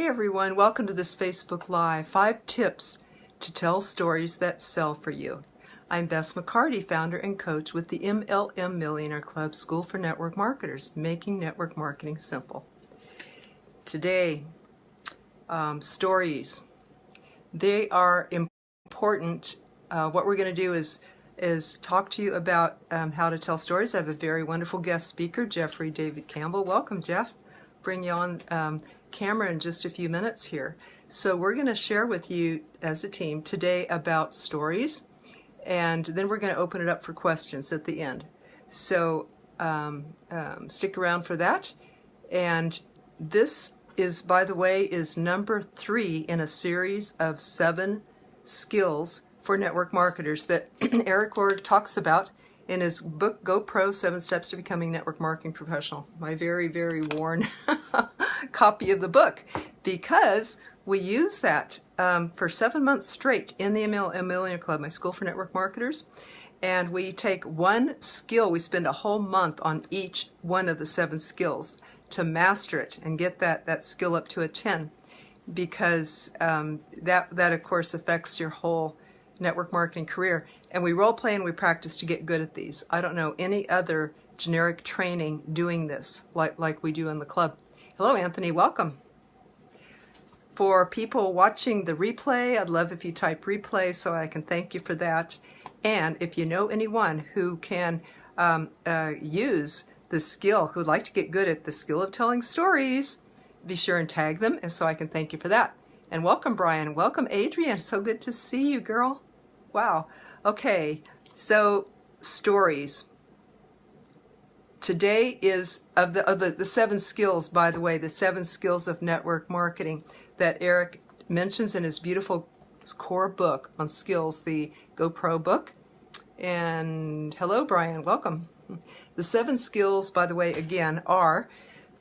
Hey everyone, welcome to this Facebook Live, 5 tips to tell stories that sell for you. I'm Bess McCarty, founder and coach with the MLM Millionaire Club School for Network Marketers, making network marketing simple. Today, stories. They are important. What we're going to do is talk to you about how to tell stories. I have a very wonderful guest speaker, Jeffrey David Campbell. Welcome, Jeff. Bring you on camera in just a few minutes here. So we're going to share with you as a team today about stories, and then we're going to open it up for questions at the end. So stick around for that. And this is, by the way, is number 3 in a series of 7 skills for network marketers that Eric Worre talks about in his book, GoPro, 7 Steps to Becoming a Network Marketing Professional. My very, very worn copy of the book, because we use that for 7 months straight in the MLM Millionaire Club, my school for network marketers. And we take one skill, we spend a whole month on each one of the 7 skills to master it and get that skill up to a 10, because that of course affects your whole network marketing career. And we role play and we practice to get good at these. I don't know any other generic training doing this like we do in the club. Hello, Anthony, welcome. For people watching the replay, I'd love if you type replay so I can thank you for that. And if you know anyone who can use the skill, who'd like to get good at the skill of telling stories, be sure and tag them, and so I can thank you for that. And welcome, Brian. Welcome, Adrian. So good to see you, girl. Wow. Okay, so stories. Today is of the 7 skills, by the way, the 7 skills of network marketing that Eric mentions in his beautiful core book on skills, the GoPro book. And hello, Brian, welcome. The 7 skills, by the way, again, are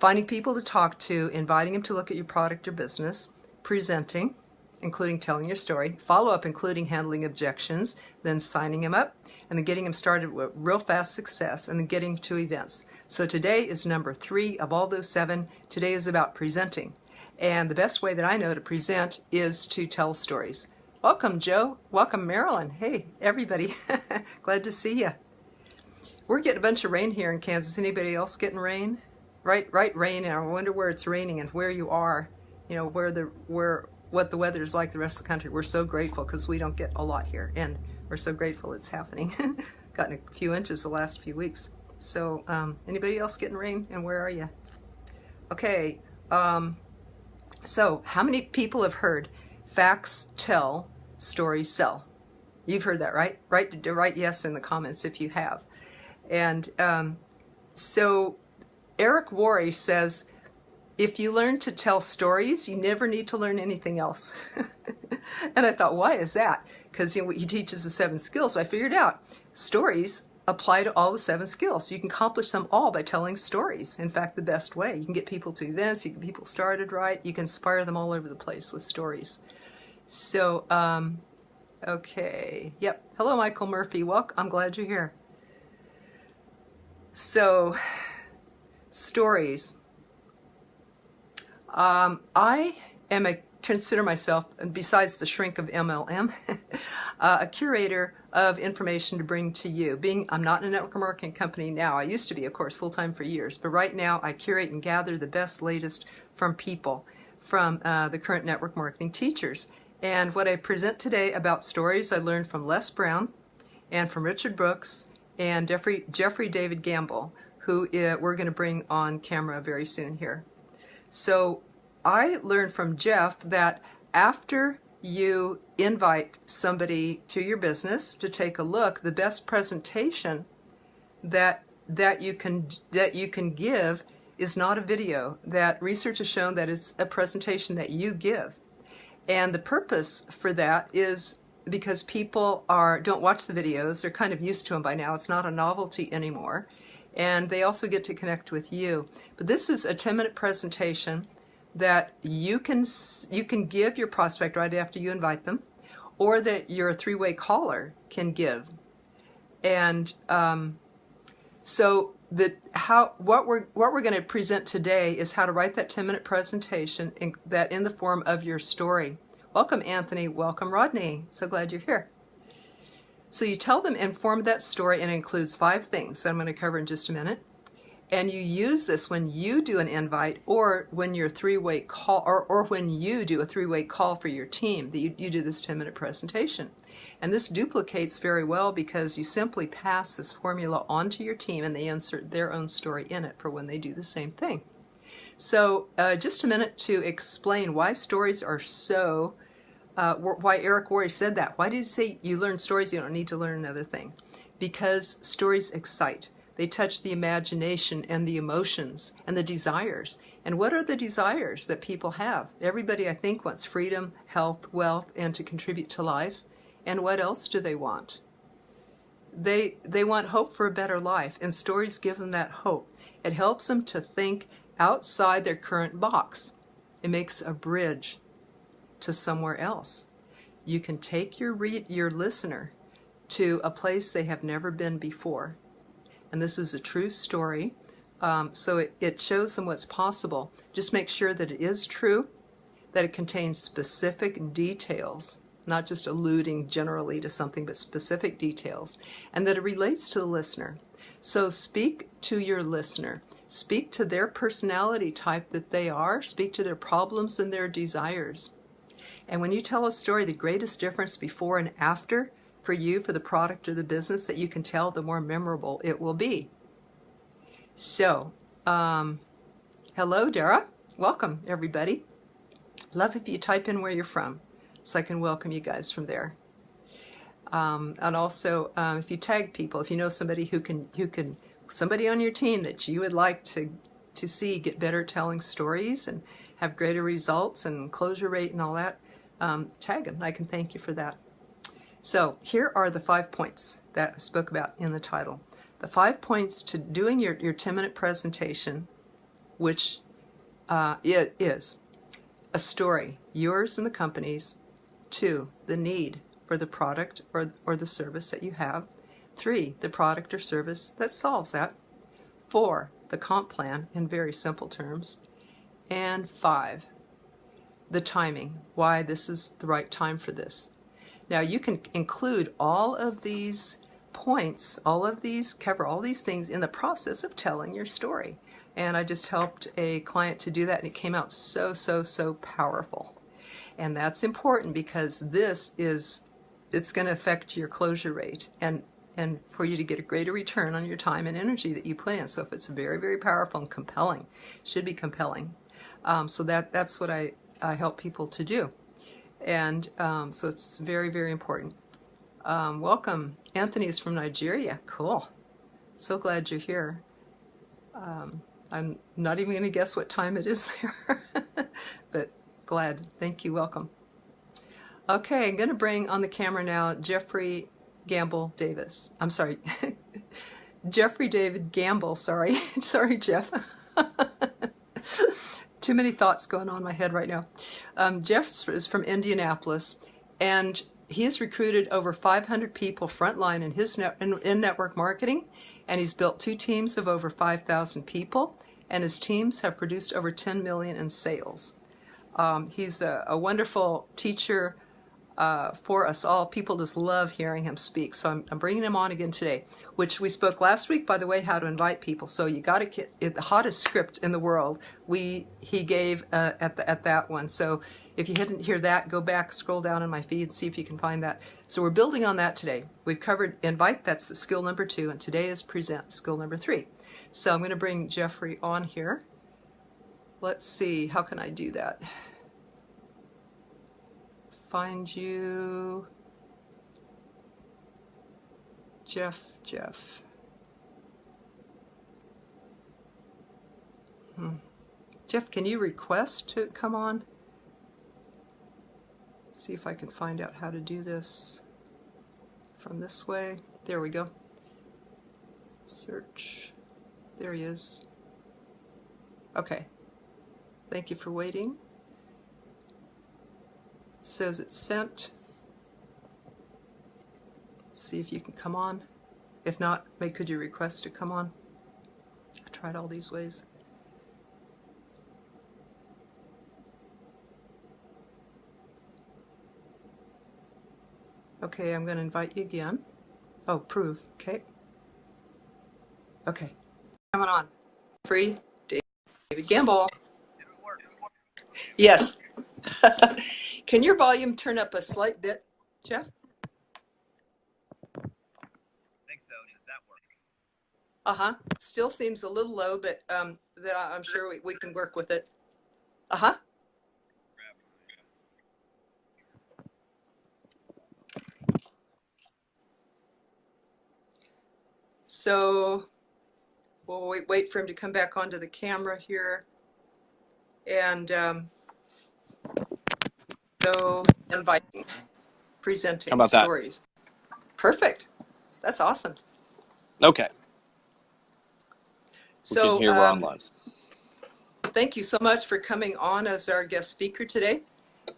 finding people to talk to, inviting them to look at your product or business, presenting, including telling your story, follow-up, including handling objections, then signing them up, and then getting them started with real fast success, and then getting to events. So today is number 3 of all those 7. Today is about presenting. And the best way that I know to present is to tell stories. Welcome, Joe. Welcome, Marilyn. Hey, everybody. Glad to see you. We're getting a bunch of rain here in Kansas. Anybody else getting rain? Right, rain. And I wonder where it's raining and where you are. You know, what the weather is like the rest of the country. We're so grateful because we don't get a lot here, and we're so grateful it's happening. Gotten a few inches the last few weeks. So anybody else getting rain, and where are you? Okay, so how many people have heard facts tell, stories sell? You've heard that, right? Write yes in the comments if you have. And so Eric Worre says, if you learn to tell stories, you never need to learn anything else. And I thought, why is that? Because he teaches the 7 skills. So I figured out stories apply to all the 7 skills. So you can accomplish them all by telling stories. In fact, the best way. You can get people to events, you can get people started right, you can inspire them all over the place with stories. So, okay. Yep. Hello, Michael Murphy. Welcome. I'm glad you're here. So, stories. I consider myself, besides the shrink of MLM, a curator of information to bring to you. I'm not in a network marketing company now. I used to be, of course, full-time for years. But right now, I curate and gather the best, latest from people, from the current network marketing teachers. And what I present today about stories I learned from Les Brown and from Richard Brooks and Jeffrey David Campbell, who we're going to bring on camera very soon here. So I learned from Jeff that after you invite somebody to your business to take a look, the best presentation that you can give is not a video. That research has shown that it's a presentation that you give. And the purpose for that is because people don't watch the videos. They're kind of used to them by now. It's not a novelty anymore. And they also get to connect with you. But this is a 10-minute presentation that you can give your prospect right after you invite them, or that your 3-way caller can give. And so what we're going to present today is how to write that 10-minute presentation in the form of your story. Welcome, Anthony. Welcome, Rodney. So glad you're here. So you tell them in form of that story, and it includes 5 things that I'm going to cover in just a minute. And you use this when you do an invite, or when you're three-way call, or when you do a 3-way call for your team, that you do this 10-minute presentation. And this duplicates very well because you simply pass this formula on to your team and they insert their own story in it for when they do the same thing. So just a minute to explain why stories are so, why Eric Worre said that. Why did he say you learn stories, you don't need to learn another thing? Because stories excite. They touch the imagination and the emotions and the desires. And what are the desires that people have? Everybody, I think, wants freedom, health, wealth, and to contribute to life. And what else do they want? They want hope for a better life, and stories give them that hope. It helps them to think outside their current box. It makes a bridge to somewhere else. You can take your listener to a place they have never been before. And this is a true story, so it shows them what's possible. Just make sure that it is true, that it contains specific details, not just alluding generally to something, but specific details, and that it relates to the listener. So speak to your listener. Speak to their personality type that they are. Speak to their problems and their desires. And when you tell a story, the greatest difference before and after for you, for the product or the business that you can tell, the more memorable it will be. So, hello, Dara. Welcome, everybody. Love if you type in where you're from, so I can welcome you guys from there. And also, if you tag people, if you know somebody who can, somebody on your team that you would like to see get better at telling stories and have greater results and closure rate and all that, tag them. I can thank you for that. So here are the 5 points that I spoke about in the title. The 5 points to doing your 10-minute presentation, which it is a story, yours and the company's. 2, the need for the product or the service that you have. 3, the product or service that solves that. 4, the comp plan in very simple terms. And 5, the timing, why this is the right time for this. Now you can include all of these points, cover all these things in the process of telling your story. And I just helped a client to do that, and it came out so powerful. And that's important because it's going to affect your closure rate and for you to get a greater return on your time and energy that you put in. So if it's very powerful and compelling, it should be compelling. So that's what I help people to do. And so it's very important. Welcome. Anthony is from Nigeria. Cool. So glad you're here. I'm not even going to guess what time it is there, but glad. Thank you. Welcome. Okay, I'm going to bring on the camera now Jeffrey Gamble Davis. I'm sorry. Jeffrey David Gamble. Sorry. Sorry, Jeff. Too many thoughts going on in my head right now. Jeff is from Indianapolis, and he has recruited over 500 people frontline in his in network marketing, and he's built 2 teams of over 5,000 people, and his teams have produced over 10 million in sales. He's a wonderful teacher for us all. People just love hearing him speak, so I'm bringing him on again today, which we spoke last week, by the way, how to invite people. So you got to get the hottest script in the world. He gave at that one. So if you didn't hear that, go back, scroll down in my feed, and see if you can find that. So we're building on that today. We've covered invite, that's the skill number 2, and today is present, skill number 3. So I'm going to bring Jeffrey on here. Let's see, how can I do that? Find you, Jeff. Jeff, can you request to come on? See if I can find out how to do this from this way. There we go. Search. There he is. Okay. Thank you for waiting. It says it's sent. Let's see if you can come on. If not, could you request to come on? Tried all these ways. Okay, I'm going to invite you again. Oh, approve. Okay. Okay. Coming on. Free. David Gamble. Yes. Can your volume turn up a slight bit, Jeff? I think so. Does that work? Uh-huh. Still seems a little low, but I'm sure we can work with it. Uh-huh. So we'll wait for him to come back onto the camera here. And so inviting, presenting stories. Perfect. That's awesome. Okay. So we can hear we're on live. Thank you so much for coming on as our guest speaker today.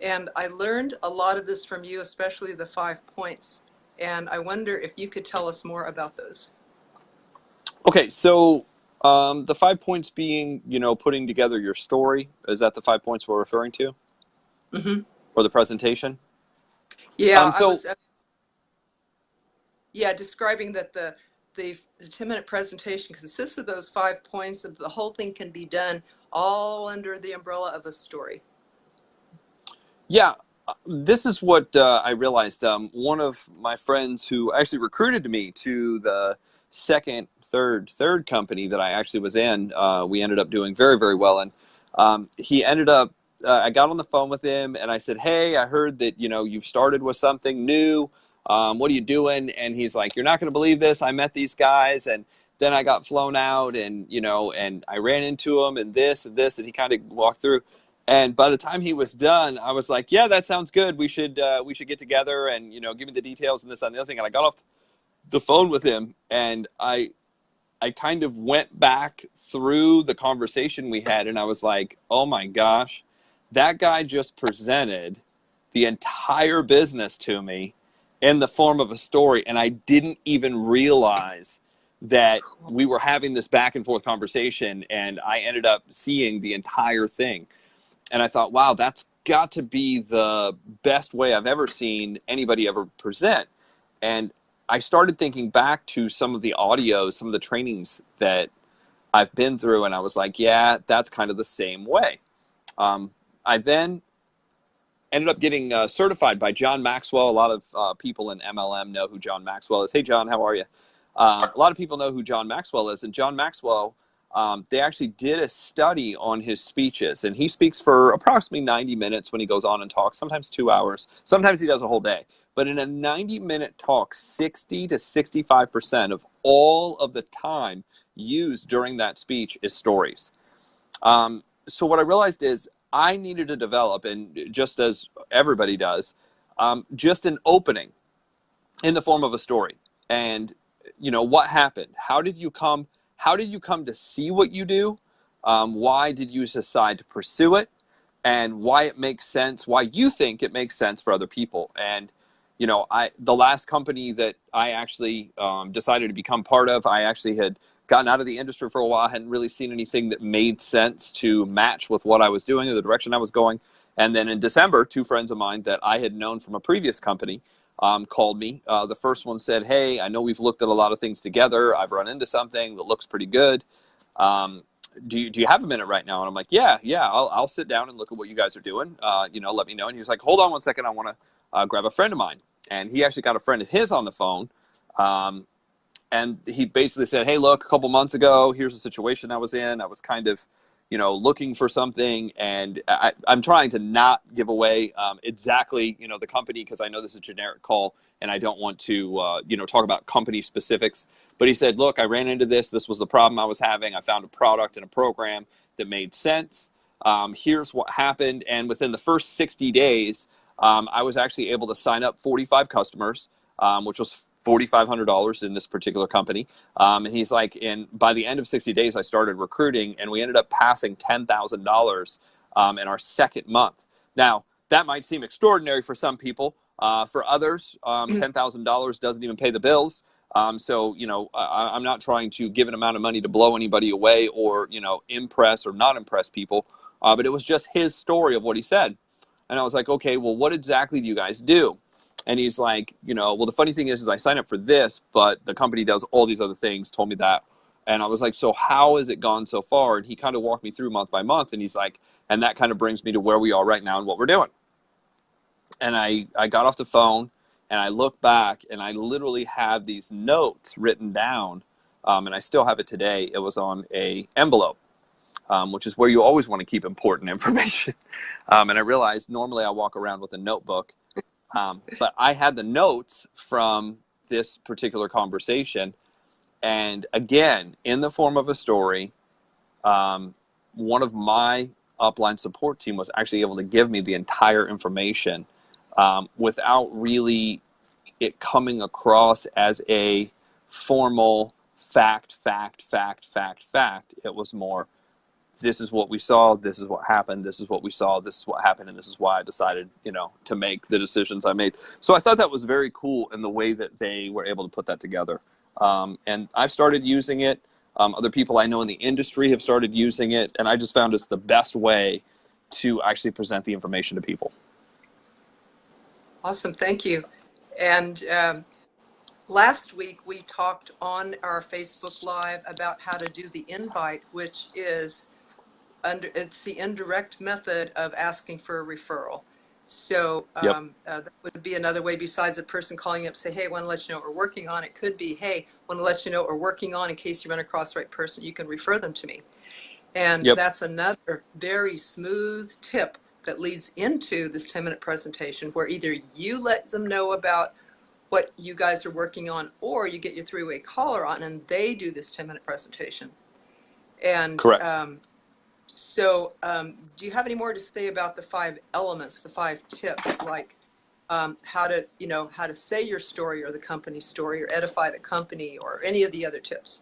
And I learned a lot of this from you, especially the 5 points. And I wonder if you could tell us more about those. Okay, so the 5 points being, putting together your story. Is that the 5 points we're referring to? Mm-hmm. Or the presentation? Yeah, describing that the 10-minute presentation consists of those 5 points, and the whole thing can be done all under the umbrella of a story. Yeah, this is what I realized. One of my friends who actually recruited me to the third company that I actually was in, we ended up doing very, very well. And he ended up, I got on the phone with him and I said, hey, I heard that, you've started with something new. What are you doing? And he's like, you're not going to believe this. I met these guys and then I got flown out and, and I ran into them and this and this. And he kind of walked through. And by the time he was done, I was like, yeah, that sounds good. We should get together and, give me the details and this and the other thing. And I got off the phone with him and I kind of went back through the conversation we had and I was like, oh my gosh, that guy just presented the entire business to me in the form of a story. And I didn't even realize that we were having this back and forth conversation and I ended up seeing the entire thing. And I thought, wow, that's got to be the best way I've ever seen anybody ever present. And I started thinking back to some of the audios, some of the trainings that I've been through, and I was like, yeah, that's kind of the same way. I then ended up getting certified by John Maxwell. A lot of people in MLM know who John Maxwell is. Hey, John, how are you? A lot of people know who John Maxwell is, and John Maxwell, they actually did a study on his speeches, and he speaks for approximately 90 minutes when he goes on and talks, sometimes 2 hours. Sometimes he does a whole day. But in a 90-minute talk, 60 to 65% of all of the time used during that speech is stories. So what I realized is I needed to develop, and just as everybody does, just an opening in the form of a story. And, what happened? How did you come to see what you do? Why did you decide to pursue it? And why it makes sense, why you think it makes sense for other people. And, the last company that I actually decided to become part of, I actually had gotten out of the industry for a while, hadn't really seen anything that made sense to match with what I was doing or the direction I was going. And then in December, 2 friends of mine that I had known from a previous company called me. The first one said, hey, I know we've looked at a lot of things together. I've run into something that looks pretty good. Do you have a minute right now? And I'm like, yeah, I'll sit down and look at what you guys are doing. Let me know. And he's like, hold on one second. I want to grab a friend of mine. And he actually got a friend of his on the phone. And he basically said, hey, look, a couple months ago, here's the situation I was in. I was kind of, looking for something. And I'm trying to not give away exactly, the company, because I know this is a generic call and I don't want to, talk about company specifics. But he said, look, I ran into this. This was the problem I was having. I found a product and a program that made sense. Here's what happened. And within the first 60 days, I was actually able to sign up 45 customers, which was $4,500 in this particular company. And he's like, by the end of 60 days, I started recruiting and we ended up passing $10,000 in our second month. Now, that might seem extraordinary for some people. For others, $10,000 doesn't even pay the bills. So, I'm not trying to give an amount of money to blow anybody away or, impress or not impress people. But it was just his story of what he said. And I was like, okay, well, what exactly do you guys do? And he's like, well, the funny thing is I signed up for this, but the company does all these other things, told me that. And I was like, so how has it gone so far? And he kind of walked me through month by month. And he's like, and that kind of brings me to where we are right now and what we're doing. And I got off the phone and I look back and I literally have these notes written down. And I still have it today. It was on a envelope, which is where you always want to keep important information. And I realized normally I walk around with a notebook, but I had the notes from this particular conversation. And again, in the form of a story, one of my upline support team was actually able to give me the entire information without really it coming across as a formal fact. It was more, this is what we saw, this is what happened, this is what we saw, this is what happened, and this is why I decided, to make the decisions I made. So I thought that was very cool in the way that they were able to put that together. And I've started using it. Other people I know in the industry have started using it, and I just found it's the best way to actually present the information to people. Awesome, thank you. And last week we talked on our Facebook Live about how to do the invite, which is it's the indirect method of asking for a referral. So Yep. that would be another way besides a person calling up, say, hey, I want to let you know what we're working on. It could be, hey, I want to let you know what we're working on in case you run across the right person, you can refer them to me. And Yep. that's another very smooth tip that leads into this 10-minute presentation where either you let them know about what you guys are working on or you get your three-way caller on and they do this 10-minute presentation. And Correct. So do you have any more to say about the 5 elements, the 5 tips, like how to say your story or the company's story or edify the company or any of the other tips?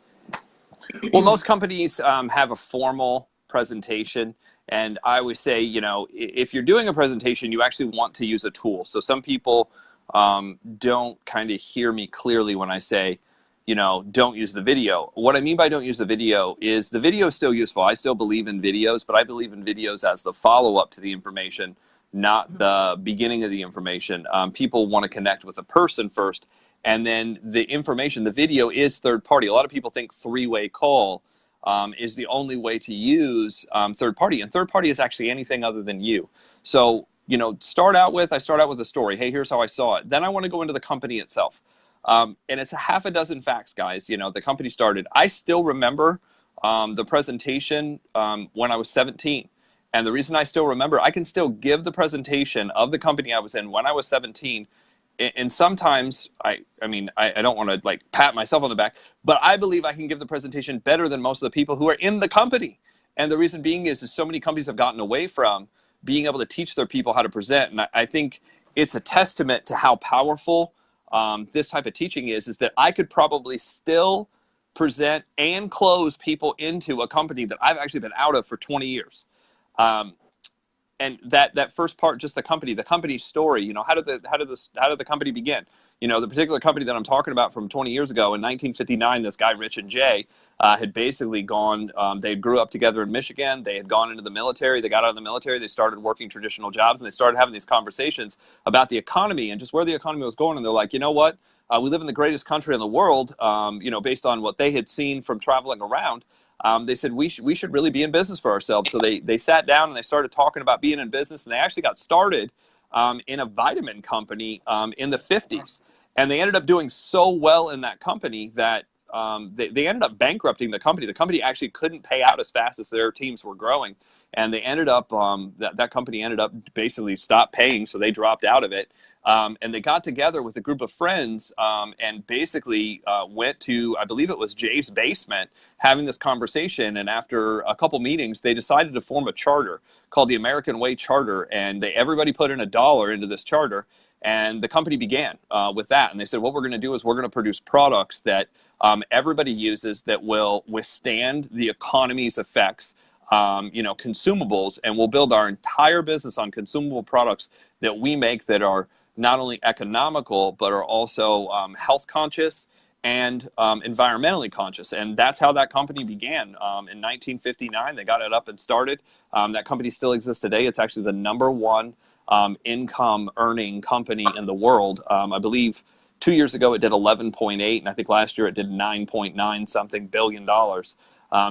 Well, most companies have a formal presentation. And I always say, if you're doing a presentation, you actually want to use a tool. So some people don't kind of hear me clearly when I say, don't use the video. What I mean by don't use the video is the video is still useful. I still believe in videos, but I believe in videos as the follow-up to the information, not the beginning of the information. People want to connect with a person first, and then the information, the video is third party. A lot of people think three-way call is the only way to use third party, and third party is actually anything other than you. So, I start out with a story. Hey, here's how I saw it. Then I want to go into the company itself. And it's a half a dozen facts, guys. The company started. I still remember the presentation when I was 17. And the reason I still remember, I can still give the presentation of the company I was in when I was 17. And sometimes, I don't want to pat myself on the back, but I believe I can give the presentation better than most of the people who are in the company. And the reason being is so many companies have gotten away from being able to teach their people how to present. And I think it's a testament to how powerful this type of teaching is that I could probably still present and close people into a company that I've actually been out of for 20 years. And that first part, just the company story, how did the company begin? The particular company that I'm talking about from 20 years ago in 1959, this guy, Rich and Jay, had basically gone, they grew up together in Michigan. They had gone into the military. They got out of the military. They started working traditional jobs, and they started having these conversations about the economy and just where the economy was going. And they're like, you know what? We live in the greatest country in the world, based on what they had seen from traveling around. They said, we should really be in business for ourselves. So they sat down and they started talking about being in business, and they actually got started in a vitamin company in the 50s. And they ended up doing so well in that company that they ended up bankrupting the company. The company actually couldn't pay out as fast as their teams were growing. And they ended up, that company ended up basically stopped paying, so they dropped out of it. And they got together with a group of friends and basically went to, I believe it was Jay's basement, having this conversation. And after a couple meetings, they decided to form a charter called the American Way Charter. And everybody put in $1 into this charter. And the company began with that. And they said, what we're going to do is we're going to produce products that everybody uses that will withstand the economy's effects, consumables, and we'll build our entire business on consumable products that we make that are not only economical, but are also health conscious and environmentally conscious. And that's how that company began. In 1959, they got it up and started. That company still exists today. It's actually the number one income earning company in the world. I believe 2 years ago it did 11.8, and I think last year it did 9.9 something billion dollars.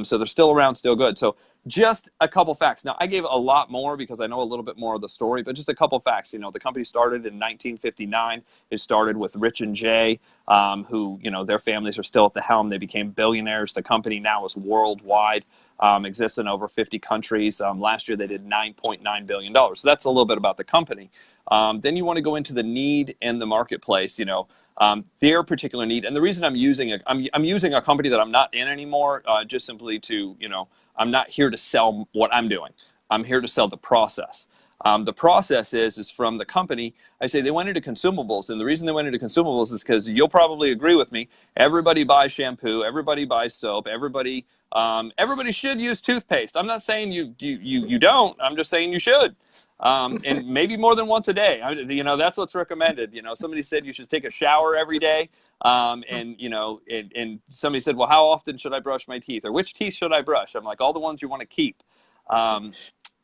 So they're still around, still good. So just a couple facts. Now, I gave a lot more because I know a little bit more of the story, but just a couple facts. The company started in 1959. It started with Rich and Jay, who, their families are still at the helm. They became billionaires. The company now is worldwide, exists in over 50 countries. Last year, they did $9.9 billion. So that's a little bit about the company. Then you want to go into the need in the marketplace, their particular need. And the reason I'm using I'm using a company that I'm not in anymore, just simply to, I'm not here to sell what I'm doing. I'm here to sell the process. The process is from the company. I say they went into consumables, and the reason they went into consumables is because you'll probably agree with me. Everybody buys shampoo. Everybody buys soap. Everybody should use toothpaste. I'm not saying you don't. I'm just saying you should. And maybe more than once a day. That's what's recommended. Somebody said you should take a shower every day. And somebody said, well, how often should I brush my teeth, or which teeth should I brush? I'm like, all the ones you want to keep.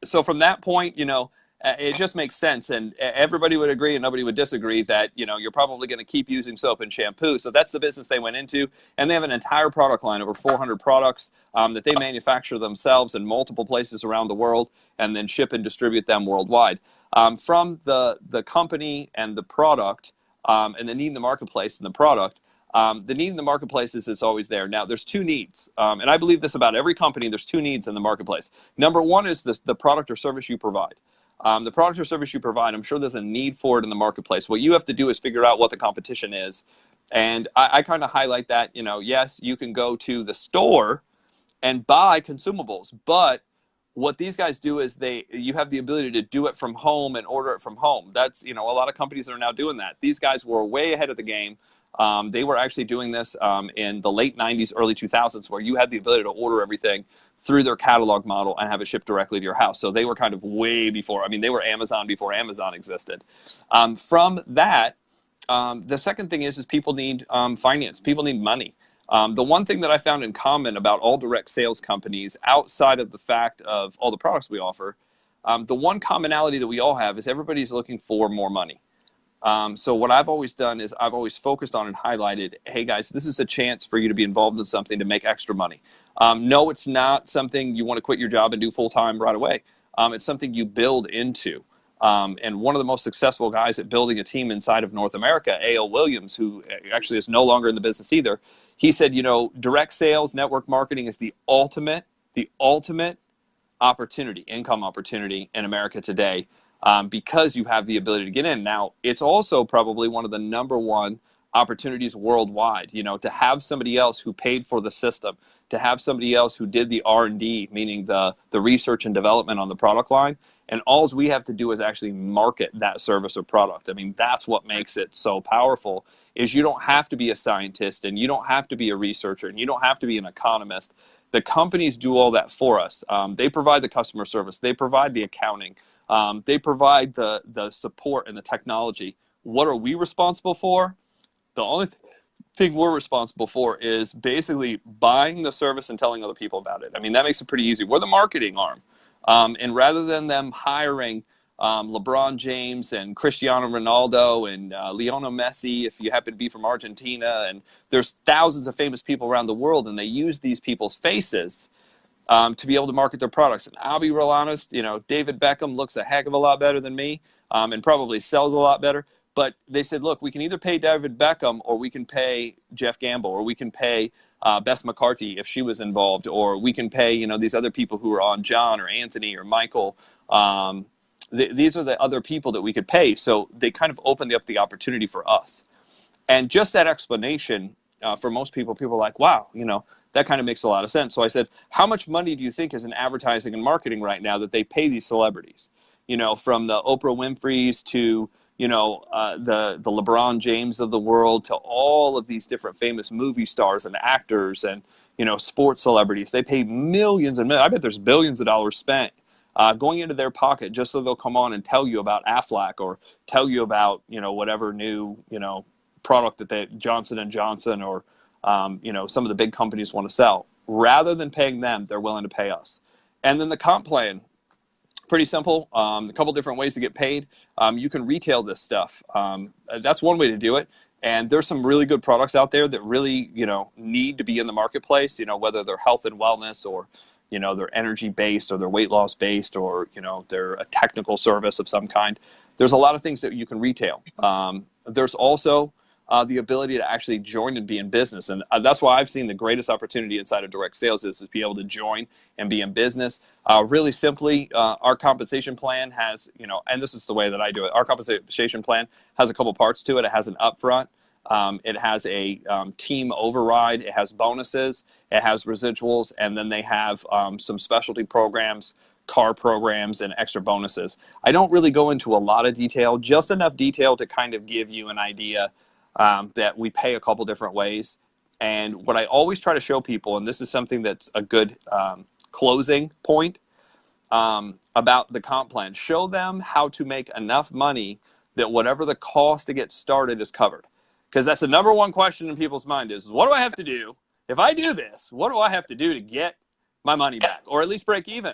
So from that point, it just makes sense, and everybody would agree and nobody would disagree that you're probably going to keep using soap and shampoo. So that's the business they went into, and they have an entire product line, over 400 products that they manufacture themselves in multiple places around the world, and then ship and distribute them worldwide. From the company and the product, and the need in the marketplace and the product. The need in the marketplace is always there. Now, there's two needs, and I believe this about every company. There's two needs in the marketplace. Number one is the product or service you provide. The product or service you provide, I'm sure there's a need for it in the marketplace. What you have to do is figure out what the competition is. And I kind of highlight that, yes, you can go to the store and buy consumables, but what these guys do is you have the ability to do it from home and order it from home. That's, a lot of companies are now doing that. These guys were way ahead of the game. They were actually doing this in the late 90s, early 2000s, where you had the ability to order everything through their catalog model and have it shipped directly to your house. So they were kind of way before. They were Amazon before Amazon existed. From that, the second thing is people need finance. People need money. The one thing that I found in common about all direct sales companies, outside of the fact of all the products we offer, the one commonality that we all have is everybody's looking for more money. So what I've always done is I've always focused on and highlighted, hey guys, this is a chance for you to be involved in something to make extra money. No, it's not something you want to quit your job and do full time right away. It's something you build into. And one of the most successful guys at building a team inside of North America, A.L. Williams, who actually is no longer in the business either, he said, direct sales, network marketing is the ultimate opportunity, income opportunity in America today, because you have the ability to get in. Now, it's also probably one of the number one opportunities worldwide, to have somebody else who paid for the system, to have somebody else who did the R&D, meaning the research and development on the product line. And all we have to do is actually market that service or product. That's what makes it so powerful, is you don't have to be a scientist, and you don't have to be a researcher, and you don't have to be an economist. The companies do all that for us. They provide the customer service. They provide the accounting. They provide the support and the technology. What are we responsible for? The only thing we're responsible for is basically buying the service and telling other people about it. That makes it pretty easy. We're the marketing arm. And rather than them hiring LeBron James and Cristiano Ronaldo and Lionel Messi, if you happen to be from Argentina, and there's thousands of famous people around the world, and they use these people's faces to be able to market their products. And I'll be real honest, David Beckham looks a heck of a lot better than me, and probably sells a lot better. But they said, look, we can either pay David Beckham, or we can pay Jeff Gamble, or we can pay Bess McCarthy if she was involved, or we can pay these other people who are on, John or Anthony or Michael. These are the other people that we could pay. So they kind of opened up the opportunity for us. And just that explanation, for most people are like, wow, that kind of makes a lot of sense. So I said, how much money do you think is in advertising and marketing right now that they pay these celebrities? From the Oprah Winfrey's to the LeBron James of the world, to all of these different famous movie stars and actors and sports celebrities. They pay millions and millions. I bet there's billions of dollars spent going into their pocket just so they'll come on and tell you about Aflac, or tell you about whatever new product that Johnson and Johnson, or some of the big companies want to sell. Rather than paying them, they're willing to pay us. And then the comp plan, pretty simple. A couple different ways to get paid. You can retail this stuff. That's one way to do it. And there's some really good products out there that really, need to be in the marketplace, whether they're health and wellness or, they're energy based or they're weight loss based or, they're a technical service of some kind. There's a lot of things that you can retail. There's also the ability to actually join and be in business. And that's why I've seen the greatest opportunity inside of direct sales is to be able to join and be in business. Really simply, our compensation plan has, and this is the way that I do it. Our compensation plan has a couple parts to it. It has an upfront. It has a team override. It has bonuses. It has residuals. And then they have some specialty programs, car programs, and extra bonuses. I don't really go into a lot of detail, just enough detail to kind of give you an idea that we pay a couple different ways. And what I always try to show people, and this is something that's a good closing point about the comp plan, show them how to make enough money that whatever the cost to get started is covered. Because that's the number one question in people's mind is, what do I have to do? If I do this, what do I have to do to get my money back or at least break even?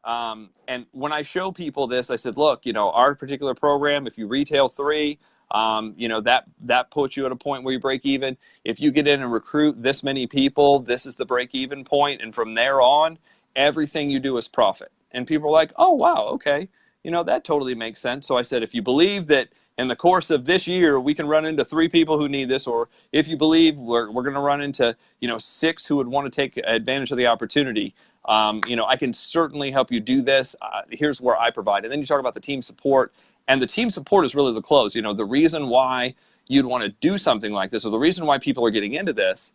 And when I show people this, I said, look, our particular program, if you retail 3, that puts you at a point where you break even. If you get in and recruit this many people, this is the break even point. And from there on, everything you do is profit. And people are like, oh, wow, okay. That totally makes sense. So I said, if you believe that in the course of this year, we can run into 3 people who need this, or if you believe we're going to run into, 6 who would want to take advantage of the opportunity, I can certainly help you do this. Here's where I provide. And then you talk about the team support. And the team support is really the close. The reason why you'd want to do something like this, or the reason why people are getting into this,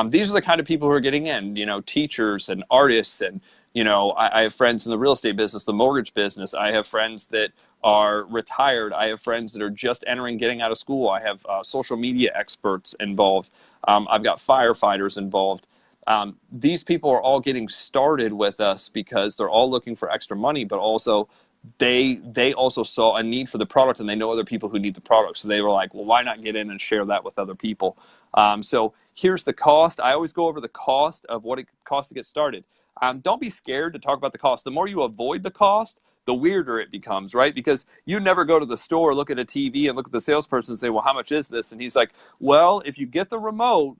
these are the kind of people who are getting in, teachers and artists. And, I have friends in the real estate business, the mortgage business. I have friends that are retired. I have friends that are just getting out of school. I have social media experts involved. I've got firefighters involved. These people are all getting started with us because they're all looking for extra money, but also they also saw a need for the product and they know other people who need the product. So they were like, well, why not get in and share that with other people? So here's the cost. I always go over the cost of what it costs to get started. Don't be scared to talk about the cost. The more you avoid the cost, the weirder it becomes, right? Because you never go to the store, look at a TV and look at the salesperson and say, well, how much is this? And he's like, well, if you get the remote,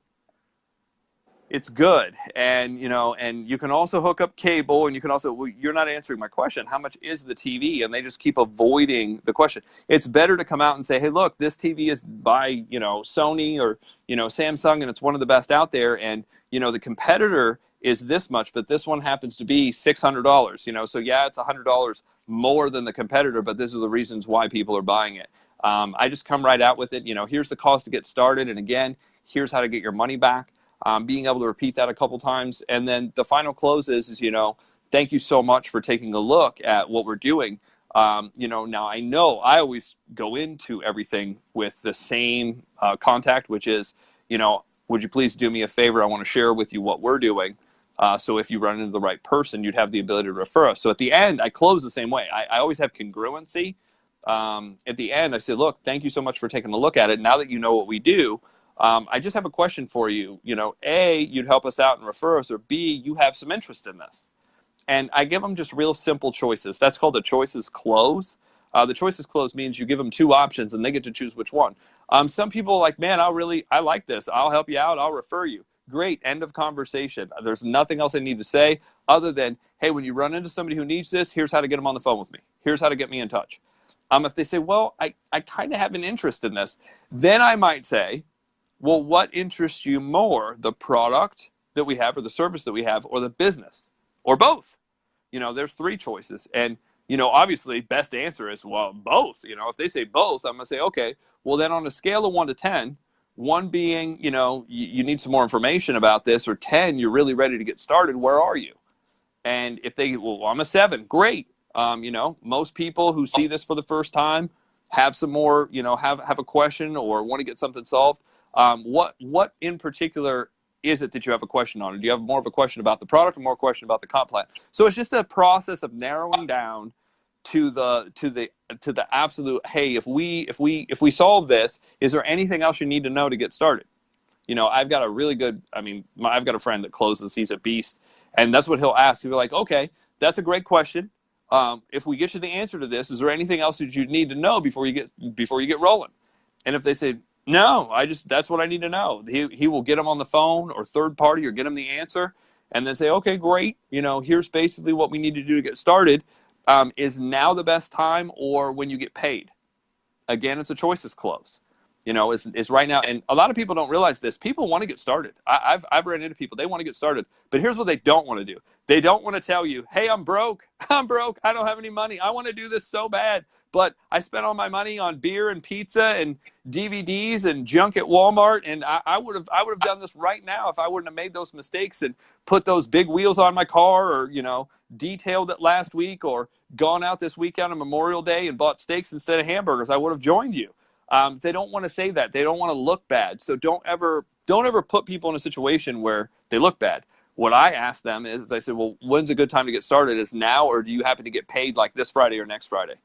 it's good. And, and you can also hook up cable, and you can also, well, you're not answering my question. How much is the TV? And they just keep avoiding the question. It's better to come out and say, hey, look, this TV is by, Sony or, Samsung, and it's one of the best out there. And, the competitor is this much, but this one happens to be $600, so yeah, it's $100 more than the competitor, but these are the reasons why people are buying it. I just come right out with it. Here's the cost to get started. And again, here's how to get your money back. Being able to repeat that a couple times. And then the final close is, thank you so much for taking a look at what we're doing. Now I know I always go into everything with the same contact, which is, would you please do me a favor? I want to share with you what we're doing. So if you run into the right person, you'd have the ability to refer us. So at the end, I close the same way. I always have congruency. At the end, I say, look, thank you so much for taking a look at it. Now that you know what we do, I just have a question for you. A, you'd help us out and refer us, or B, you have some interest in this. And I give them just real simple choices. That's called a choices close. The choices close means you give them 2 options and they get to choose which one. Some people are like, man, I like this. I'll help you out. I'll refer you. Great. End of conversation. There's nothing else I need to say other than, hey, when you run into somebody who needs this, here's how to get them on the phone with me. Here's how to get me in touch. If they say, well, I kind of have an interest in this, then I might say, well, what interests you more, the product that we have or the service that we have or the business or both? There's 3 choices. And, obviously best answer is, well, both. If they say both, I'm going to say, okay, well, then on a scale of 1 to 10, 1 being, you need some more information about this, or 10, you're really ready to get started, where are you? And if they, well, I'm a 7, great. Most people who see this for the first time have some more, have a question or want to get something solved. What in particular is it that you have a question on? Or do you have more of a question about the product or more question about the comp plan? So it's just a process of narrowing down to the absolute, hey, if we solve this, is there anything else you need to know to get started? I've got a really good, I've got a friend that closes, he's a beast. And that's what he'll ask. He'll be like, okay, that's a great question. If we get you the answer to this, is there anything else that you need to know before you get rolling? And if they say, no, that's what I need to know. He will get them on the phone or third party or get them the answer and then say, okay, great. Here's basically what we need to do to get started. Is now the best time or when you get paid? Again, it's a choices close. It's right now. And a lot of people don't realize this. People want to get started. I've run into people. They want to get started. But here's what they don't want to do. They don't want to tell you, hey, I'm broke. I'm broke. I don't have any money. I want to do this so bad. But I spent all my money on beer and pizza and DVDs and junk at Walmart. And I would have done this right now if I wouldn't have made those mistakes and put those big wheels on my car or, detailed it last week or gone out this weekend on Memorial Day and bought steaks instead of hamburgers. I would have joined you. They don't want to say that. They don't want to look bad. So don't ever put people in a situation where they look bad. What I ask them is, I said, well, when's a good time to get started? Is now, or do you happen to get paid like this Friday or next Friday?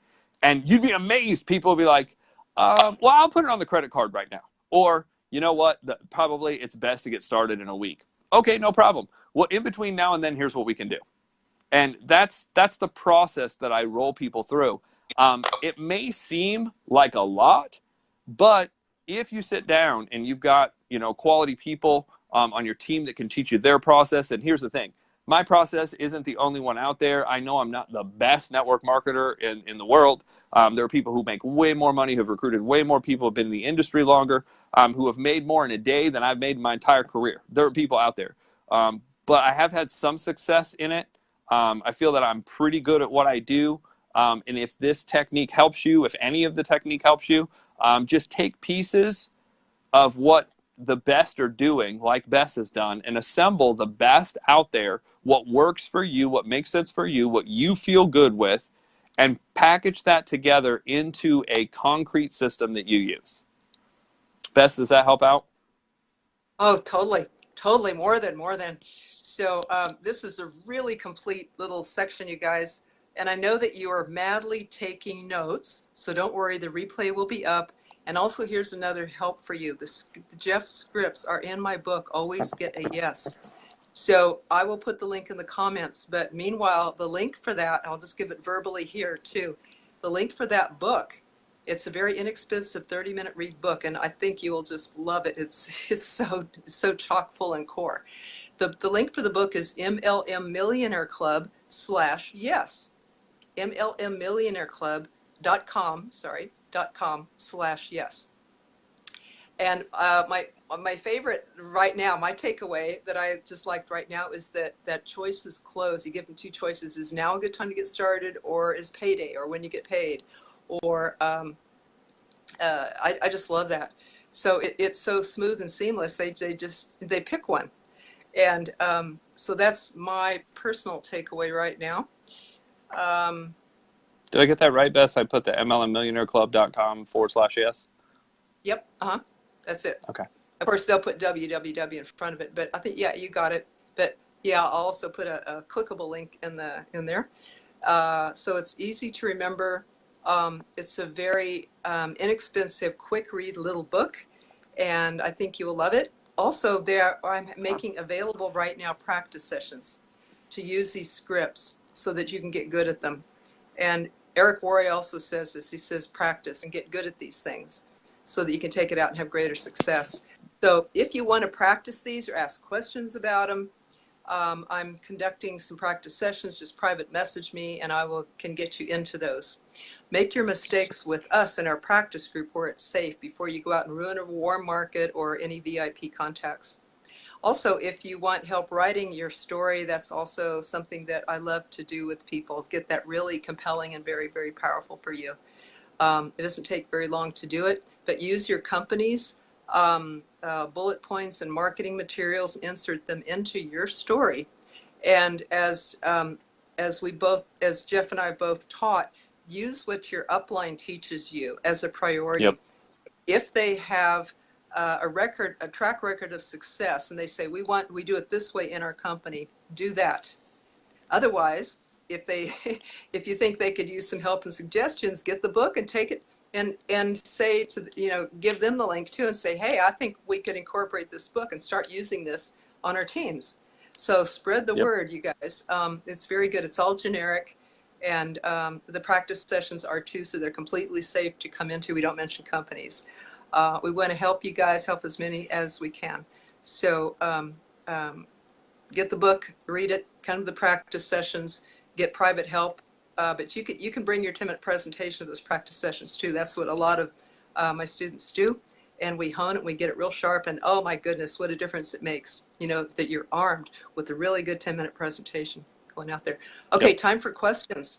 And you'd be amazed. People will be like, well, I'll put it on the credit card right now. Or, you know what? Probably it's best to get started in a week. Okay, no problem. Well, in between now and then, here's what we can do. And that's the process that I roll people through. It may seem like a lot, but if you sit down and you've got, quality people on your team that can teach you their process, and here's the thing, my process isn't the only one out there. I know I'm not the best network marketer in the world. There are people who make way more money, who've recruited way more people, have been in the industry longer, who have made more in a day than I've made in my entire career. There are people out there. But I have had some success in it. I feel that I'm pretty good at what I do. And if this technique helps you, if any of the technique helps you, just take pieces of what the best are doing, like Bess has done, and assemble the best out there, what works for you, what makes sense for you, what you feel good with, and package that together into a concrete system that you use. Bess, does that help out? Oh, totally. Totally. More than. So this is a really complete little section, you guys. And I know that you are madly taking notes. So don't worry, the replay will be up. And also here's another help for you. The Jeff scripts are in my book, Always Get a Yes. So I will put the link in the comments. But meanwhile, the link for that, I'll just give it verbally here too. The link for that book, it's a very inexpensive 30-minute read book, and I think you will just love it. It's so chock full and core. The link for the book is MLM Millionaire Club /yes. MLMMillionaireclub.com/yes. And my favorite right now, my takeaway that I just liked right now is that choice is closed. You give them two choices: is now a good time to get started, or is payday, or when you get paid, or I just love that. So it's so smooth and seamless. They pick one, and so that's my personal takeaway right now. Did I get that right, Bess? I put the mlmmillionaireclub.com /yes. Yep. That's it. Okay. Of course, they'll put www in front of it, but I think, yeah, you got it. But yeah, I'll also put a clickable link in there. So it's easy to remember. It's a very inexpensive, quick read little book, and I think you will love it. Also, I'm making available right now practice sessions to use these scripts so that you can get good at them. And Eric Worre also says this. He says practice and get good at these things so that you can take it out and have greater success. So if you want to practice these or ask questions about them, I'm conducting some practice sessions. Just private message me and I can get you into those. Make your mistakes with us in our practice group where it's safe before you go out and ruin a warm market or any VIP contacts. Also, if you want help writing your story, that's also something that I love to do with people. Get that really compelling and very, very powerful for you. It doesn't take very long to do it, but use your company's bullet points and marketing materials, insert them into your story. And as Jeff and I both taught, use what your upline teaches you as a priority. Yep. If they have a track record of success, and they say we do it this way in our company, do that. Otherwise, if you think they could use some help and suggestions, get the book and take it and say to give them the link too and say, hey, I think we could incorporate this book and start using this on our teams. So spread the Yep. word, you guys. It's very good. It's all generic, and the practice sessions are too, so they're completely safe to come into. We don't mention companies. We want to help you guys, help as many as we can. So get the book, read it, come to the practice sessions, get private help. But you can bring your 10-minute presentation to those practice sessions too. That's what a lot of my students do. And we hone it, we get it real sharp, and oh my goodness, what a difference it makes, that you're armed with a really good 10-minute presentation going out there. Okay, Yep. time for questions.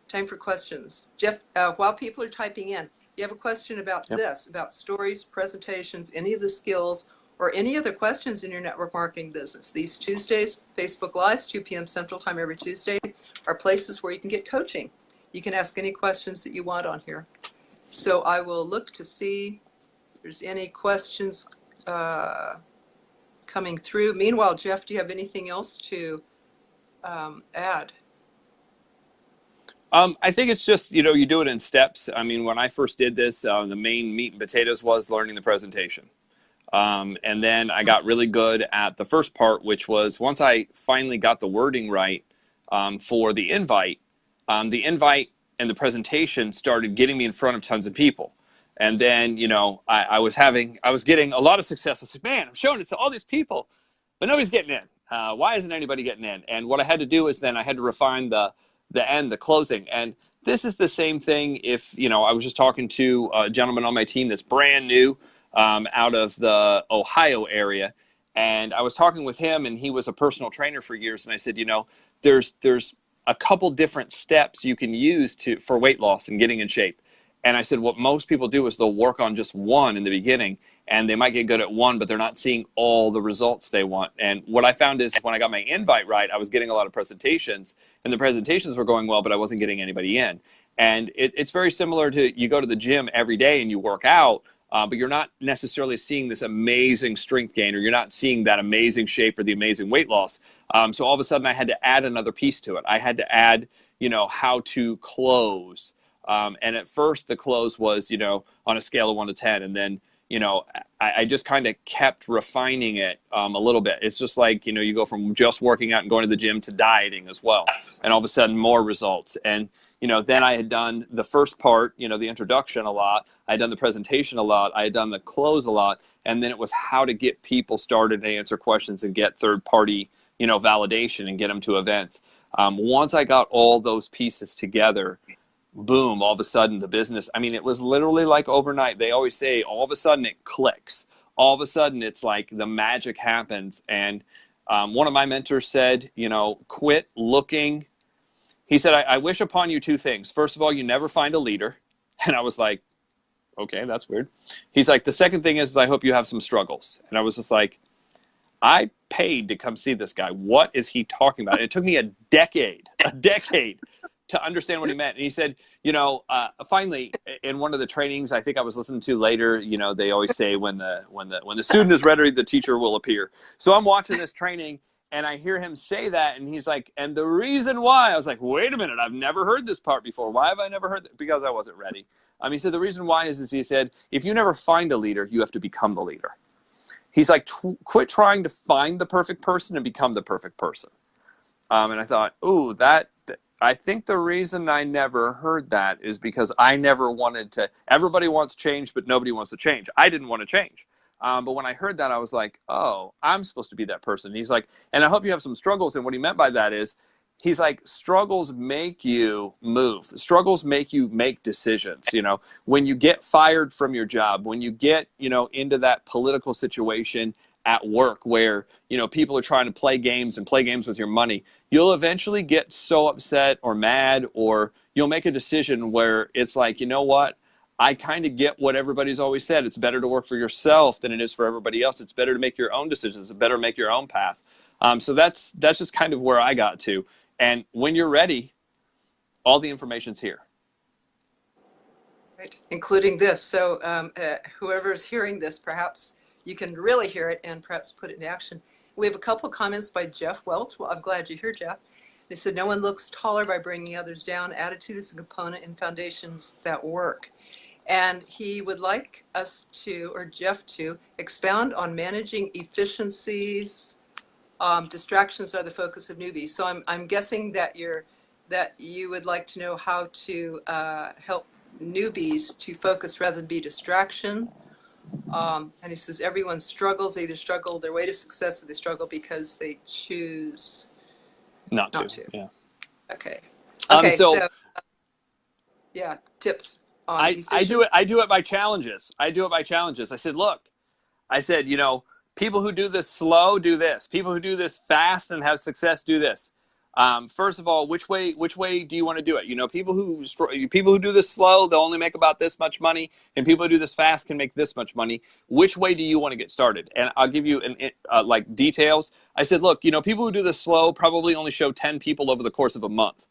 Time for questions. Jeff, while people are typing in, you have a question about Yep. this, about stories, presentations, any of the skills, or any other questions in your network marketing business. These Tuesdays, Facebook Lives, 2 p.m. Central Time every Tuesday, are places where you can get coaching. You can ask any questions that you want on here. So I will look to see if there's any questions coming through. Meanwhile, Jeff, do you have anything else to add? I think it's just, you do it in steps. I mean, when I first did this, the main meat and potatoes was learning the presentation. And then I got really good at the first part, which was once I finally got the wording right for the invite and the presentation started getting me in front of tons of people. And then, I was getting a lot of success. I was like, man, I'm showing it to all these people, but nobody's getting in. Why isn't anybody getting in? And what I had to do is then I had to refine the end, the closing. And this is the same thing if, I was just talking to a gentleman on my team that's brand new out of the Ohio area. And I was talking with him, and he was a personal trainer for years. And I said, there's a couple different steps you can use for weight loss and getting in shape. And I said, what most people do is they'll work on just one in the beginning, and they might get good at one, but they're not seeing all the results they want. And what I found is when I got my invite right, I was getting a lot of presentations, and the presentations were going well, but I wasn't getting anybody in. And it's very similar to you go to the gym every day and you work out, but you're not necessarily seeing this amazing strength gain, or you're not seeing that amazing shape or the amazing weight loss. So all of a sudden I had to add another piece to it. I had to add, how to close. And at first the close was, on a scale of 1 to 10. And then, I just kind of kept refining it a little bit. It's just like, you go from just working out and going to the gym to dieting as well. And all of a sudden more results. And, then I had done the first part, the introduction a lot. I had done the presentation a lot. I had done the close a lot. And then it was how to get people started and answer questions and get third party, validation and get them to events. Once I got all those pieces together, boom, all of a sudden the business, I mean, it was literally like overnight. They always say all of a sudden it clicks. All of a sudden it's like the magic happens. And one of my mentors said, quit looking. He said, I wish upon you 2 things. First of all, you never find a leader. And I was like, okay, that's weird. He's like, the second thing is I hope you have some struggles. And I was just like, I paid to come see this guy. What is he talking about? And it took me a decade to understand what he meant. And he said, finally, in one of the trainings I think I was listening to later, they always say when the student is ready, the teacher will appear. So I'm watching this training and I hear him say that, and he's like, and the reason why, I was like, wait a minute, I've never heard this part before. Why have I never heard that? Because I wasn't ready. He said, the reason why is he said, if you never find a leader, you have to become the leader. He's like, quit trying to find the perfect person and become the perfect person. And I thought, ooh, I think the reason I never heard that is because I never wanted to. Everybody wants change, but nobody wants to change. I didn't want to change. But when I heard that, I was like, oh, I'm supposed to be that person. He's like, and I hope you have some struggles. And what he meant by that is, he's like, struggles make you move. Struggles make you make decisions. When you get fired from your job, when you get, into that political situation at work where, people are trying to play games with your money, you'll eventually get so upset or mad, or you'll make a decision where it's like, you know what? I kind of get what everybody's always said. It's better to work for yourself than it is for everybody else. It's better to make your own decisions. It's better to make your own path. So that's just kind of where I got to. And when you're ready, all the information's here. Right, including this. So whoever's hearing this, perhaps you can really hear it and perhaps put it in action. We have a couple of comments by Jeff Welch. Well, I'm glad you're here, Jeff. They said no one looks taller by bringing others down. Attitude is a component in foundations that work. And he would like us to, or Jeff to, expound on managing efficiencies. Distractions are the focus of newbies. So I'm guessing that you would like to know how to help newbies to focus rather than be distraction. And he says everyone struggles. They either struggle their way to success or they struggle because they choose Not not to. to. Yeah. Okay. Okay. So So yeah, tips on I efficient. do it by challenges. I do it by challenges. I said, look, I said, you know, people who do this slow do this. People who do this fast and have success do this. First of all, which way do you want to do it? You know, people who do this slow, they'll only make about this much money, and people who do this fast can make this much money. Which way do you want to get started? And I'll give you like details. I said, look, you know, people who do this slow probably only show 10 people over the course of a month,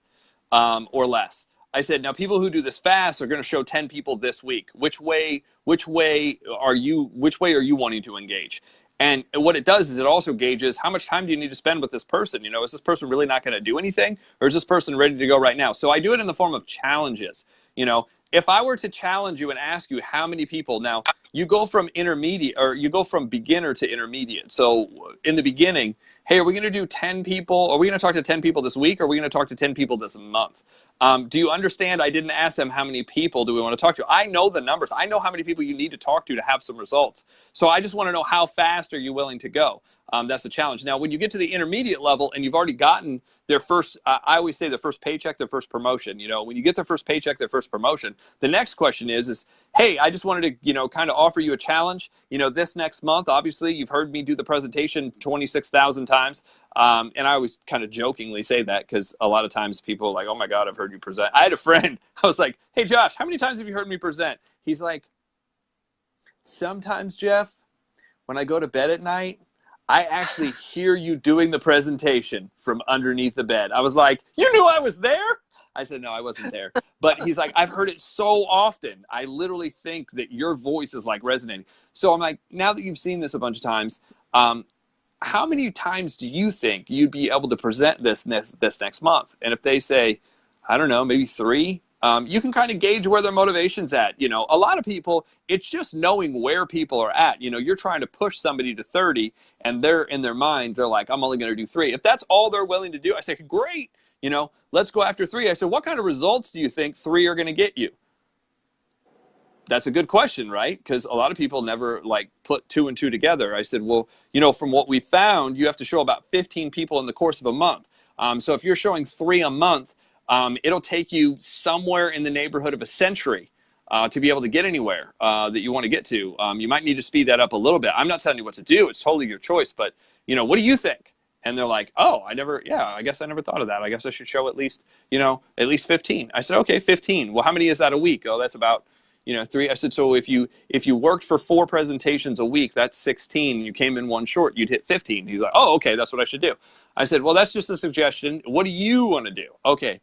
or less. I said, now people who do this fast are going to show 10 people this week. Which way are you wanting to engage? And what it does is it also gauges how much time do you need to spend with this person? You know, is this person really not going to do anything, or is this person ready to go right now? So I do it in the form of challenges. You know, if I were to challenge you and ask you how many people, now you go from intermediate, or you go from beginner to intermediate. So in the beginning, hey, are we going to do 10 people? Are we going to talk to 10 people this week? Or are we going to talk to 10 people this month? Do you understand? I didn't ask them how many people do we want to talk to. I know the numbers. I know how many people you need to talk to have some results. So I just want to know how fast are you willing to go. That's the challenge. Now, when you get to the intermediate level and you've already gotten their first, I always say their first paycheck, their first promotion. You know, when you get their first paycheck, their first promotion, the next question is, hey, I just wanted to, you know, kind of offer you a challenge. You know, this next month, obviously, you've heard me do the presentation 26,000 times. And I always kind of jokingly say that because a lot of times people are like, oh my God, I've heard you present. I had a friend, I was like, hey, Josh, how many times have you heard me present? He's like, sometimes, Jeff, when I go to bed at night, I actually hear you doing the presentation from underneath the bed. I was like, you knew I was there? I said, no, I wasn't there. But he's like, I've heard it so often. I literally think that your voice is like resonating. So I'm like, now that you've seen this a bunch of times, how many times do you think you'd be able to present this next month? And if they say, I don't know, maybe 3, you can kind of gauge where their motivation's at. You know, a lot of people, it's just knowing where people are at. You know, you're trying to push somebody to 30 and they're in their mind, they're like, I'm only going to do 3. If that's all they're willing to do, I say, great, you know, let's go after 3. I said, what kind of results do you think 3 are going to get you? That's a good question, right? Because a lot of people never like put 2 and 2 together. I said, well, you know, from what we found, you have to show about 15 people in the course of a month. So if you're showing 3 a month, it'll take you somewhere in the neighborhood of a century to be able to get anywhere that you want to get to. You might need to speed that up a little bit. I'm not telling you what to do. It's totally your choice. But, you know, what do you think? And they're like, oh, I guess I never thought of that. I guess I should show at least 15. I said, okay, 15. Well, how many is that a week? Oh, that's about, 3. I said, so if you worked for 4 presentations a week, that's 16. And you came in one short, you'd hit 15. He's like, oh, okay, that's what I should do. I said, well, that's just a suggestion. What do you want to do? Okay,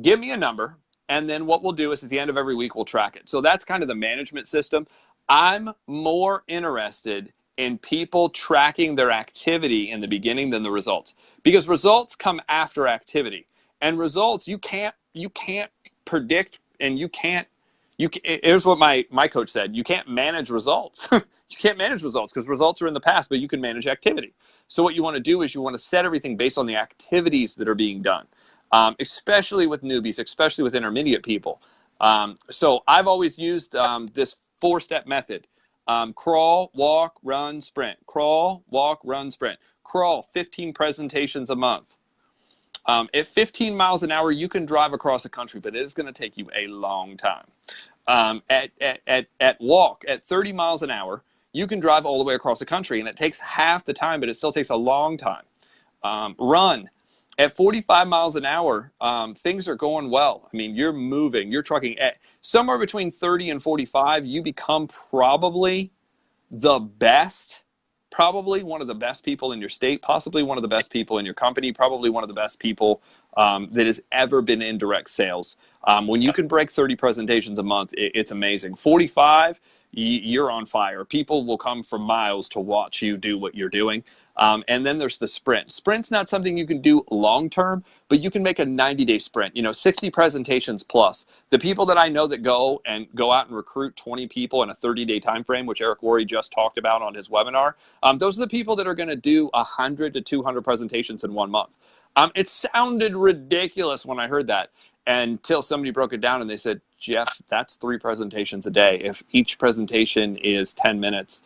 give me a number. And then what we'll do is at the end of every week, we'll track it. So that's kind of the management system. I'm more interested in people tracking their activity in the beginning than the results, because results come after activity, and results you can't predict, and here's what my coach said: you can't manage results. You can't manage results because results are in the past, but you can manage activity. So what you want to do is you want to set everything based on the activities that are being done, especially with newbies, especially with intermediate people. So I've always used this 4-step method. Crawl, walk, run, sprint. Crawl, walk, run, sprint. Crawl 15 presentations a month. At 15 miles an hour, you can drive across the country, but it is going to take you a long time. At walk, at 30 miles an hour, you can drive all the way across the country, and it takes half the time, but it still takes a long time. Run. At 45 miles an hour, things are going well. I mean, you're moving, you're trucking. At somewhere between 30 and 45, you become probably the best, probably one of the best people in your state, possibly one of the best people in your company, probably one of the best people that has ever been in direct sales. When you can break 30 presentations a month, it's amazing. 45, you're on fire. People will come from miles to watch you do what you're doing. And then there's the sprint. Sprint's not something you can do long term, but you can make a 90-day sprint, 60 presentations plus. The people that I know that go out and recruit 20 people in a 30-day time frame, which Eric Worre just talked about on his webinar, those are the people that are going to do 100 to 200 presentations in 1 month. It sounded ridiculous when I heard that until somebody broke it down and they said, Jeff, that's 3 presentations a day. If each presentation is 10 minutes,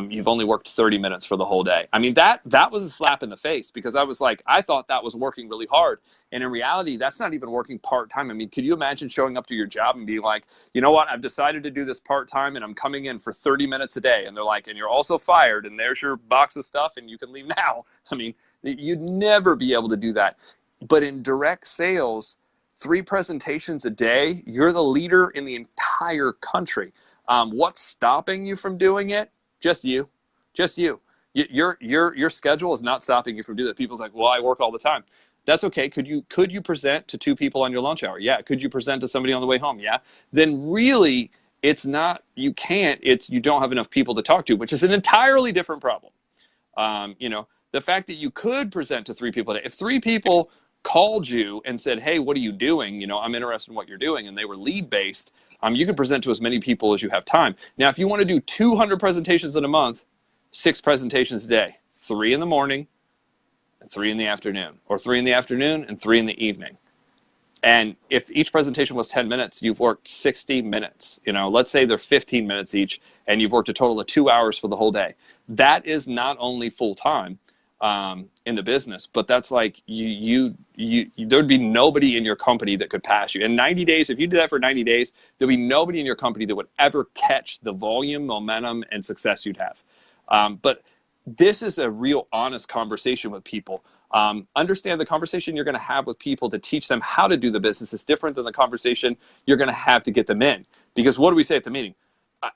you've only worked 30 minutes for the whole day. I mean, that was a slap in the face, because I was like, I thought that was working really hard. And in reality, that's not even working part-time. I mean, could you imagine showing up to your job and being like, you know what, I've decided to do this part-time and I'm coming in for 30 minutes a day. And they're like, and you're also fired and there's your box of stuff and you can leave now. I mean, you'd never be able to do that. But in direct sales, 3 presentations a day, you're the leader in the entire country. What's stopping you from doing it? Just you. Your schedule is not stopping you from doing that. People's like, well, I work all the time. That's okay. Could you present to 2 people on your lunch hour? Yeah. Could you present to somebody on the way home? Yeah. Then really, it's not, you can't, it's you don't have enough people to talk to, which is an entirely different problem. The fact that you could present to 3 people a day, if 3 people called you and said, hey, what are you doing? I'm interested in what you're doing. And they were lead based. You can present to as many people as you have time. Now, if you want to do 200 presentations in a month, 6 presentations a day, 3 in the morning and 3 in the afternoon, or 3 in the afternoon and 3 in the evening. And if each presentation was 10 minutes, you've worked 60 minutes. Let's say they're 15 minutes each, and you've worked a total of 2 hours for the whole day. That is not only full time in the business, but that's like there'd be nobody in your company that could pass you. In 90 days, if you did that for 90 days, there'd be nobody in your company that would ever catch the volume, momentum, and success you'd have. But this is a real honest conversation with people. Understand the conversation you're going to have with people to teach them how to do the business is different than the conversation you're going to have to get them in. Because what do we say at the meeting?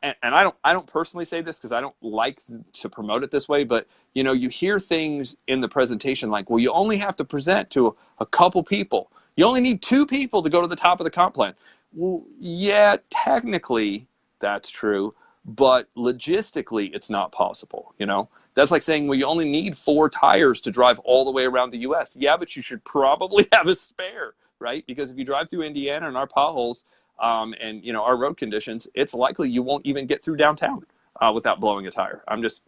And I don't personally say this because I don't like to promote it this way, but you hear things in the presentation like, well, you only have to present to a couple people. You only need 2 people to go to the top of the comp plan. Well, yeah, technically that's true, but logistically it's not possible. That's like saying, well, you only need 4 tires to drive all the way around the U.S. Yeah, but you should probably have a spare, right? Because if you drive through Indiana and our potholes, and our road conditions, it's likely you won't even get through downtown without blowing a tire. I'm just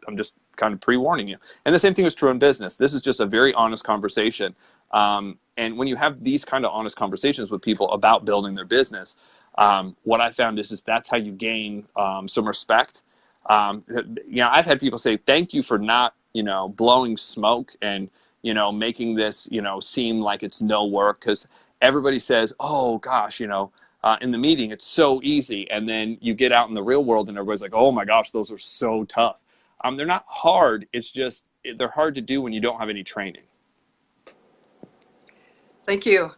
kind of pre-warning you. And the same thing is true in business. This is just a very honest conversation. And when you have these kind of honest conversations with people about building their business, what I found is that's how you gain some respect. I've had people say, thank you for not, blowing smoke and, making this, seem like it's no work, because everybody says, oh gosh, in the meeting, it's so easy. And then you get out in the real world and everybody's like, oh my gosh, those are so tough. They're not hard. It's just, they're hard to do when you don't have any training. Thank you.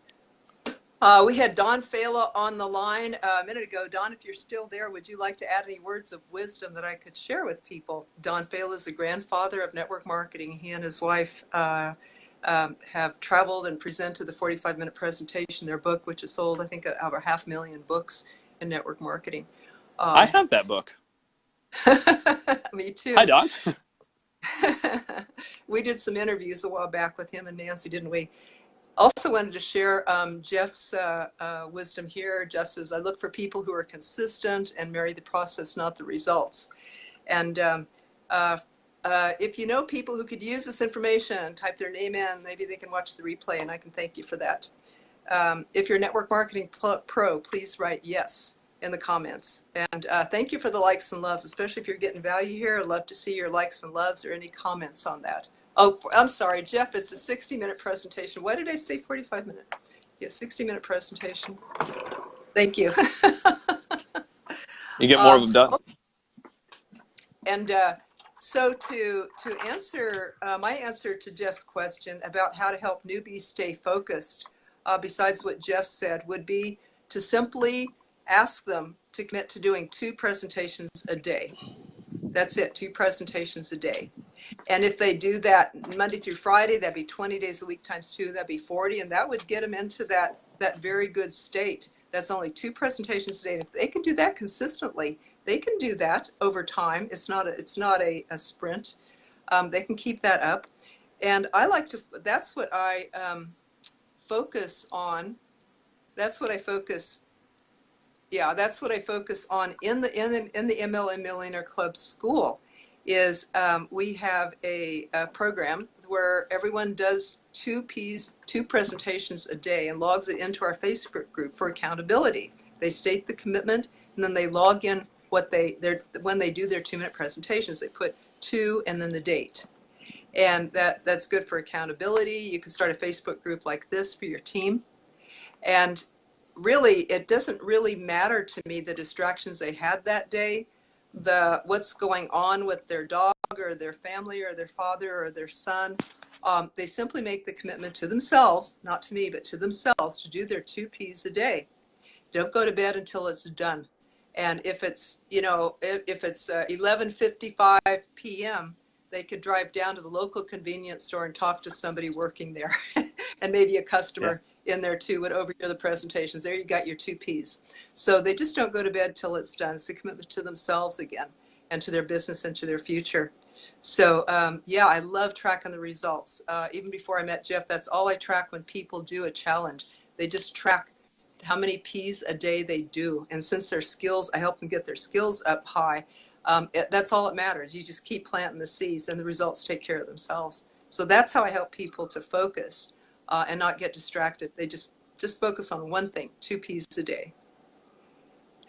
We had Don Fela on the line a minute ago. Don, if you're still there, would you like to add any words of wisdom that I could share with people? Don Fela is a grandfather of network marketing. He and his wife have traveled and presented the 45-minute presentation, their book, which has sold, I think, over 500,000 books in network marketing. I have that book. Me too. Hi, Don. We did some interviews a while back with him and Nancy, didn't we? Also wanted to share Jeff's wisdom here. Jeff says, I look for people who are consistent and marry the process, not the results. And if you know people who could use this information, type their name in, maybe they can watch the replay, and I can thank you for that. If you're a network marketing pro, please write yes in the comments. And thank you for the likes and loves, especially if you're getting value here. I'd love to see your likes and loves or any comments on that. Oh, I'm sorry, Jeff, it's a 60-minute presentation. Why did I say 45-minute? Yeah, 60-minute presentation. Thank you. You get more of them done. And so to answer, my answer to Jeff's question about how to help newbies stay focused, besides what Jeff said, would be to simply ask them to commit to doing 2 presentations a day. That's it, 2 presentations a day. And if they do that Monday through Friday, that'd be 20 days a week times 2, that'd be 40. And that would get them into that very good state. That's only 2 presentations a day. And if they can do that consistently, they can do that over time. It's not a sprint. They can keep that up. And I like to, that's what I focus on. That's what I focus, yeah, that's what I focus on in the MLM Millionaire Club school is we have a program where everyone does two presentations a day and logs it into our Facebook group for accountability. They state the commitment and then they log in what when they do their 2-minute presentations, they put 2 and then the date. And that's good for accountability. You can start a Facebook group like this for your team. And really, it doesn't really matter to me the distractions they had that day, what's going on with their dog or their family or their father or their son. They simply make the commitment to themselves, not to me, but to themselves, to do their 2 Ps a day. Don't go to bed until it's done. And if it's, if it's 11:55 p.m., they could drive down to the local convenience store and talk to somebody working there and maybe a customer in there too would overhear the presentations. There you got your 2 Ps. So they just don't go to bed till it's done. It's a commitment to themselves again and to their business and to their future. So yeah, I love tracking the results. Even before I met Jeff, that's all I track when people do a challenge. They just track how many Ps a day they do. And since their skills, I help them get their skills up high. That's all that matters. You just keep planting the seeds and the results take care of themselves. So that's how I help people to focus and not get distracted. They just focus on one thing, 2 Ps a day.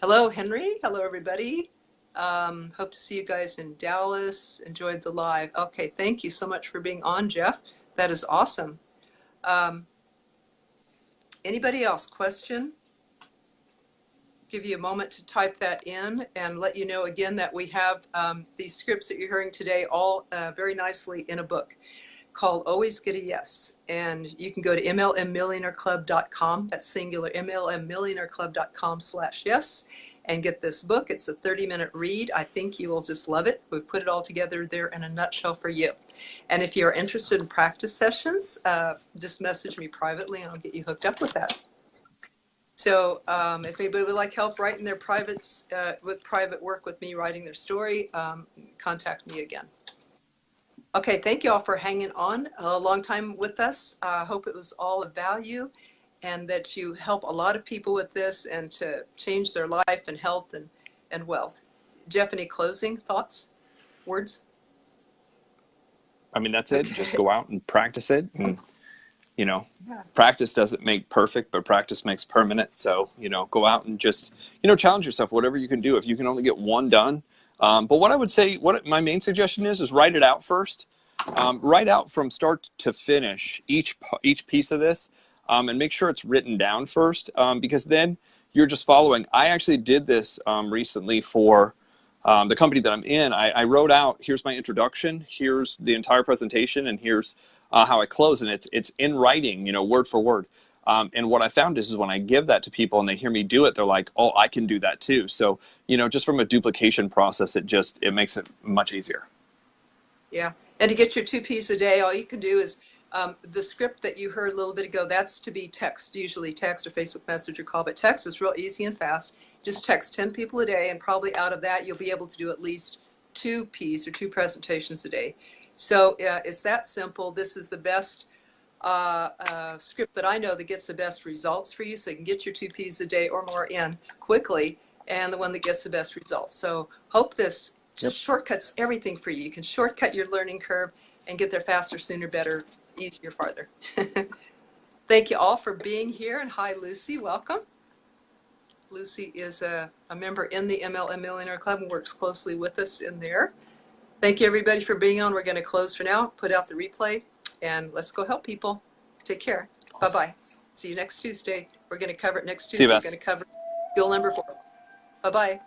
Hello, Henry. Hello, everybody. Hope to see you guys in Dallas. Enjoyed the live. Okay, thank you so much for being on, Jeff. That is awesome. Anybody else? Question? Give you a moment to type that in and let you know again that we have these scripts that you're hearing today all very nicely in a book called Always Get a Yes. And you can go to mlmmillionaireclub.com, that's singular, mlmmillionaireclub.com/yes, and get this book. It's a 30-minute read. I think you will just love it. We've put it all together there in a nutshell for you. And if you're interested in practice sessions, just message me privately and I'll get you hooked up with that. So if anybody would like help writing their private work with me, writing their story, contact me again. Okay, thank you all for hanging on a long time with us. I hope it was all of value and that you help a lot of people with this and to change their life and health and wealth. Jeff, any closing thoughts, words? I mean, that's it. Okay. Just go out and practice it. And, practice doesn't make perfect, but practice makes permanent. So, go out and just, challenge yourself, whatever you can do. If you can only get one done. But what I would say, what my main suggestion is write it out first. Write out from start to finish each piece of this and make sure it's written down first because then you're just following. I actually did this recently for the company that I'm in. I wrote out, here's my introduction, here's the entire presentation, and here's how I close. And it's in writing, word for word. And what I found is when I give that to people and they hear me do it, they're like, oh, I can do that too. So, just from a duplication process, it makes it much easier. Yeah. And to get your 2 Ps a day, all you can do is the script that you heard a little bit ago, that's to be text, usually text or Facebook message or call, but text is real easy and fast. Just text 10 people a day, and probably out of that, you'll be able to do at least 2 Ps or 2 presentations a day. So it's that simple. This is the best script that I know that gets the best results for you, so you can get your 2 Ps a day or more in quickly, and the one that gets the best results. So hope this just shortcuts everything for you. You can shortcut your learning curve and get there faster, sooner, better, easier, farther. Thank you all for being here, and hi, Lucy, welcome. Lucy is a member in the MLM Millionaire Club and works closely with us in there. Thank you, everybody, for being on. We're going to close for now, put out the replay, and let's go help people. Take care. Awesome. Bye-bye. See you next Tuesday. We're going to cover it next Tuesday. We're going to cover skill number 4. Bye-bye.